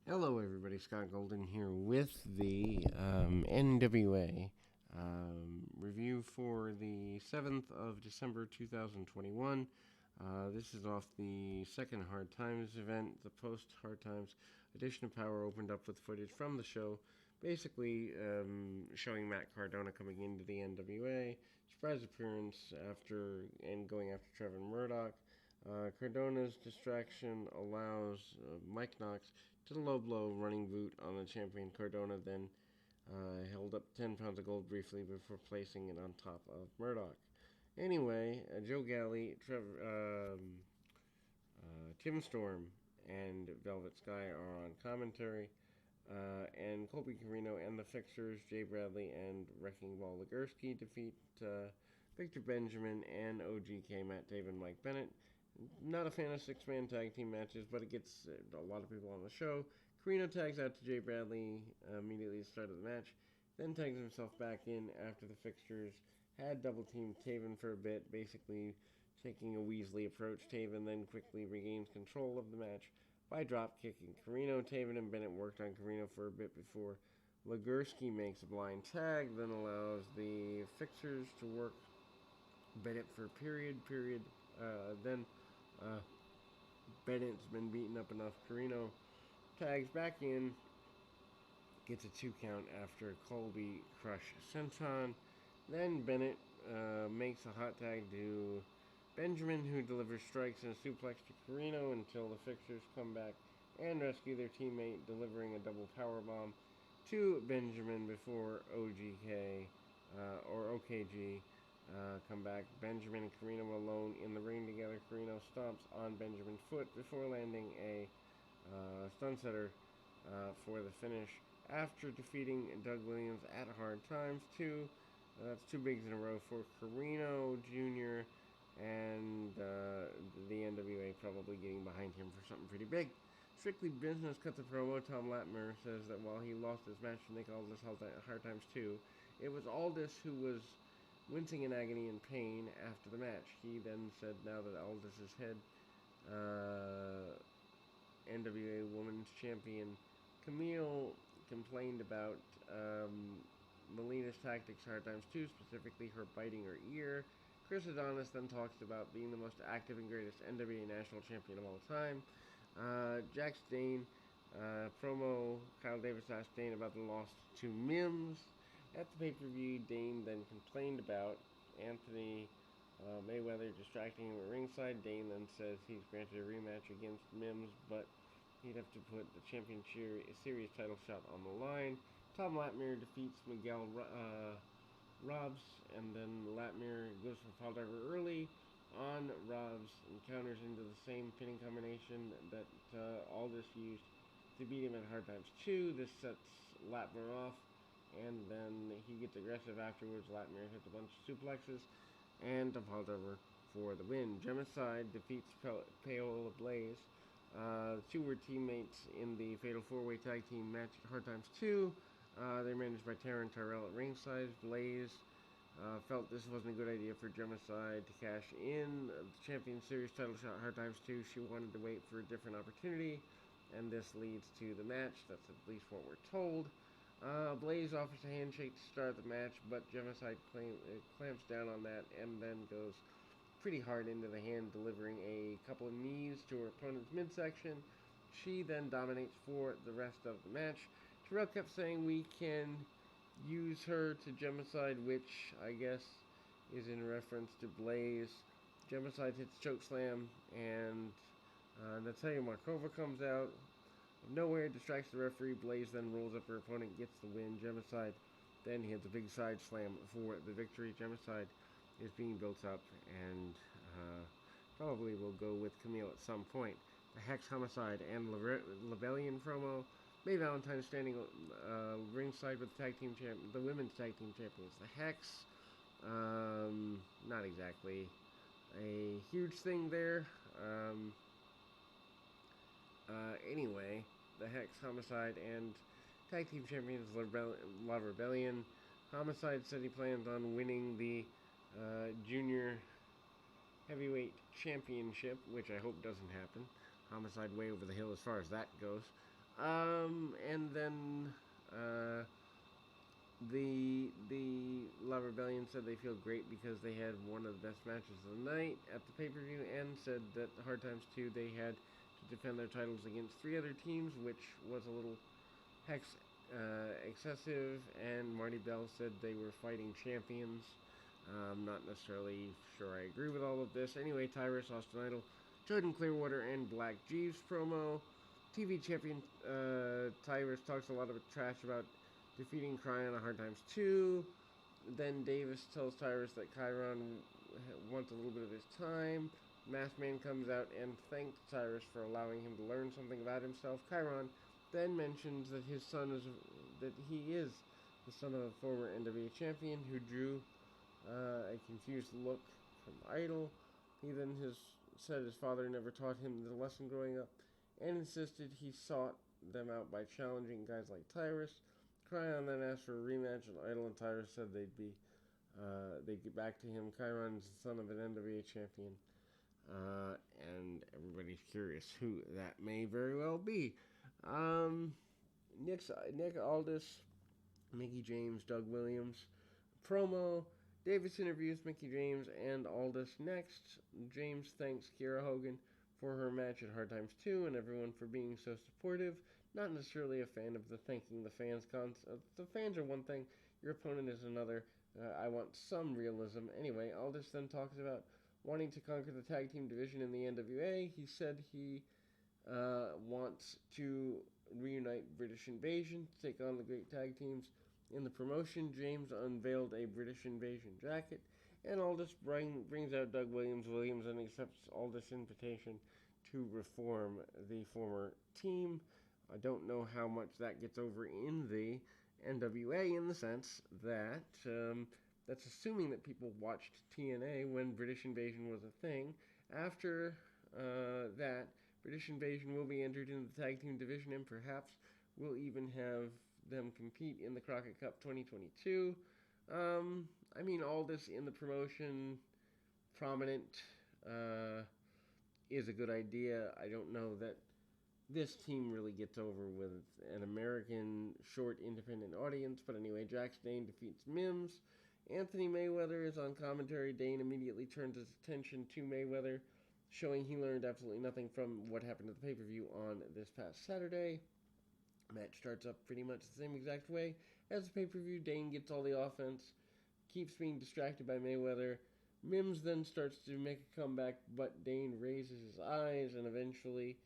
Hello, everybody. Scott Golden here with the NWA review for the 7th of December 2021. This is off the second Hard Times event. The post Hard Times edition of Power opened up with footage from the show, basically showing Matt Cardona coming into the NWA, surprise appearance and going after Trevor Murdoch. Cardona's distraction allows Mike Knox to the low blow running boot on the champion. Cardona then held up 10 pounds of gold briefly before placing it on top of Murdoch. Anyway, Joe Galley, Tim Storm, and Velvet Sky are on commentary. And Colby Carino and the Fixers, Jay Bradley and Wrecking Ball Legursky defeat Victor Benjamin and OGK, Matt Taven, and Mike Bennett. Not a fan of six-man tag team matches, but it gets a lot of people on the show. Carino tags out to Jay Bradley immediately at the start of the match, then tags himself back in after the Fixtures had double-teamed Taven for a bit, basically taking a Weasley approach. Taven then quickly regains control of the match by drop-kicking Carino. Taven and Bennett worked on Carino for a bit before Legursky makes a blind tag, then allows the Fixers to work Bennett for a period. Then Bennett's been beaten up enough. Carino tags back in, gets a 2 count after Colby crush senton. Then Bennett makes a hot tag to Benjamin, who delivers strikes and a suplex to Carino until the Fixers come back and rescue their teammate, delivering a double powerbomb to Benjamin before OGK or OKG come back. Benjamin and Carino alone in the ring together. Carino stomps on Benjamin's foot before landing a stun setter for the finish. After defeating Doug Williams at Hard Times 2, that's 2 bigs in a row for Carino Jr. and the NWA probably getting behind him for something pretty big. Strictly Business cuts a promo. Tom Latimer says that while he lost his match to Nick Aldis Hard Times 2, it was Aldis who was wincing in agony and pain after the match. He then said now that Aldis' head NWA Women's Champion Camille complained about Melina's tactics Hard Times 2, specifically her biting her ear. Chris Adonis then talks about being the most active and greatest NWA National Champion of all time. Jax Dane promo. Kyle Davis asked Dane about the loss to Mims. At the pay-per-view, Dane then complained about Anthony Mayweather distracting him at ringside. Dane then says he's granted a rematch against Mims, but he'd have to put the championship series title shot on the line. Tom Latimer defeats Miguel Robs, and then Latimer goes for Fall Driver early on Robs and counters into the same pinning combination that Aldis used to beat him at Hard Times 2. This sets Latimer off, and then he gets aggressive afterwards. Latimer hits a bunch of suplexes, and a Fall Driver for the win. Gemicide defeats Paola Blaze. The two were teammates in the Fatal 4-Way Tag Team match at Hard Times 2. They're managed by Taryn Tyrell at ringside. Blaze felt this wasn't a good idea for Gemicide to cash in the Champion Series title shot at Hard Times 2. She wanted to wait for a different opportunity, and this leads to the match. That's at least what we're told. Blaze offers a handshake to start the match, but Gemicide clamps down on that and then goes pretty hard into the hand, delivering a couple of knees to her opponent's midsection. She then dominates for the rest of the match. Terrell kept saying we can use her to Gemicide, which I guess is in reference to Blaze. Gemicide hits chokeslam, and Natalia Markova comes out of nowhere, distracts the referee. Blaze then rolls up her opponent, gets the win. Gemicide then hits a big side slam for the victory. Gemicide is being built up, and probably will go with Camille at some point. The Hex Homicide and Lebellion promo. Mae Valentine standing ringside with the women's tag team champions. The Hex, not exactly a huge thing there. Anyway, the Hex, Homicide, and tag team champions La Rebellion. Homicide said he plans on winning the junior heavyweight championship, which I hope doesn't happen. Homicide way over the hill as far as that goes. And then the La Rebellion said they feel great because they had one of the best matches of the night at the pay-per-view, and said that Hard Times 2 they had to defend their titles against 3 other teams, which was a little excessive. And Marty Bell said they were fighting champions. I'm not necessarily sure I agree with all of this. Anyway, Tyrus, Austin Idol, Jordan Clearwater, and Black Jeeves promo. TV champion Tyrus talks a lot of trash about defeating Cryon on Hard Times 2. Then Davis tells Tyrus that Chiron wants a little bit of his time. Masked Man comes out and thanks Tyrus for allowing him to learn something about himself. Chiron then mentions that he is the son of a former NWA champion who drew a confused look from Idol. He then said his father never taught him the lesson growing up, and insisted he sought them out by challenging guys like Tyrus. Cryon then asked for a rematch, and Idol and Tyrus said they'd get back to him. Chiron's the son of an NWA champion, and everybody's curious who that may very well be. Nick Aldis, Mickie James, Doug Williams promo. Davis interviews Mickie James and Aldis next. James thanks Kiera Hogan for her match at Hard Times 2 and everyone for being so supportive. Not necessarily a fan of the thanking the fans concept. The fans are one thing, your opponent is another. I want some realism. Anyway, Aldis then talks about wanting to conquer the tag team division in the NWA. He said he wants to reunite British Invasion to take on the great tag teams in the promotion. James unveiled a British Invasion jacket, and Aldis brings out Doug Williams. Williams then accepts Aldis' invitation to reform the former team. I don't know how much that gets over in the NWA, in the sense that that's assuming that people watched TNA when British Invasion was a thing. After that, British Invasion will be entered into the tag team division, and perhaps we'll even have them compete in the Crockett Cup 2022. I mean, Aldis in the promotion, prominent, is a good idea. I don't know that this team really gets over with an American short independent audience. But anyway, Jax Dane defeats Mims. Anthony Mayweather is on commentary. Dane immediately turns his attention to Mayweather, showing he learned absolutely nothing from what happened at the pay-per-view on this past Saturday. Match starts up pretty much the same exact way as the pay-per-view. Dane gets all the offense, keeps being distracted by Mayweather. Mims then starts to make a comeback, but Dane raises his eyes and eventually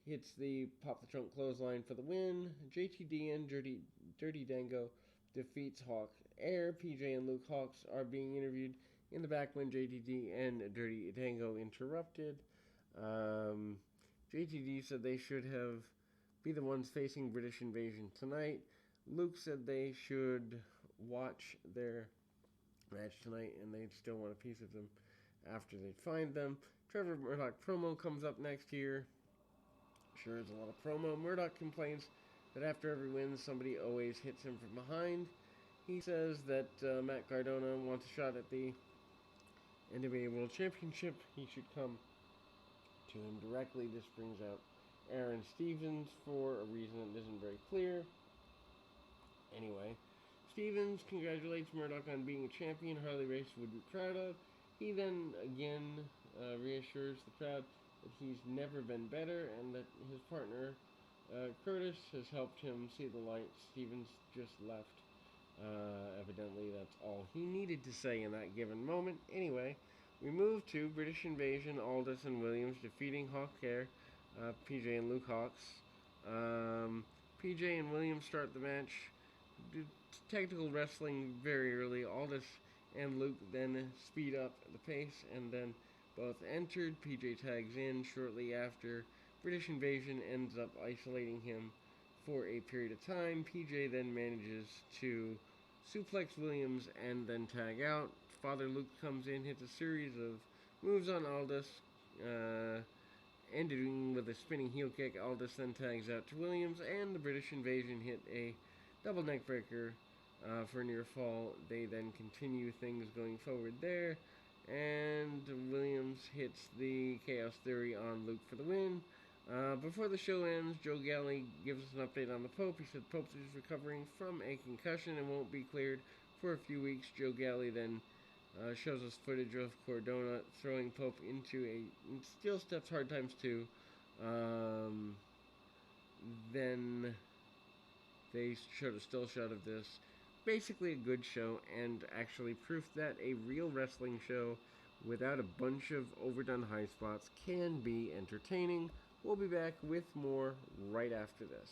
hits the pop the trunk clothesline for the win. JTD and Dirty Dango defeats Hawk Air. PJ and Luke Hawks are being interviewed in the back when JTD and Dirty Dango interrupted. JTD said they should have be the ones facing British Invasion tonight. Luke said they should watch their match tonight and they'd still want a piece of them after they find them. Trevor Murdoch promo comes up next here. Sure is a lot of promo. Murdoch complains that after every win, somebody always hits him from behind. He says that Matt Cardona wants a shot at the NWA World Championship. He should come to him directly. This brings out Aaron Stevens for a reason that isn't very clear. Anyway, Stevens congratulates Murdoch on being a champion Harley Race would be proud of. He then again reassures the crowd that he's never been better and that his partner Curtis has helped him see the light. Stevens just left. Evidently that's all he needed to say in that given moment. Anyway, we move to British Invasion. Aldis and Williams defeating Hawk Air, PJ and Luke Hawks. PJ and Williams start the match. Technical wrestling very early. Aldis and Luke then speed up the pace and then both entered. PJ tags in shortly after. British Invasion ends up isolating him for a period of time. PJ then manages to suplex Williams and then tag out. Father Luke comes in, hits a series of moves on Aldis, ending with a spinning heel kick. Aldis then tags out to Williams, and the British Invasion hit a double neck breaker for a near fall. They then continue things going forward there, and Williams hits the Chaos Theory on Luke for the win. Before the show ends, Joe Galli gives us an update on the Pope. He said Pope is recovering from a concussion and won't be cleared for a few weeks. Joe Galli then shows us footage of Cardona throwing Pope into a Steel Steps Hard Times 2. Then they showed a still shot of this. Basically a good show, and actually proof that a real wrestling show without a bunch of overdone high spots can be entertaining. We'll be back with more right after this.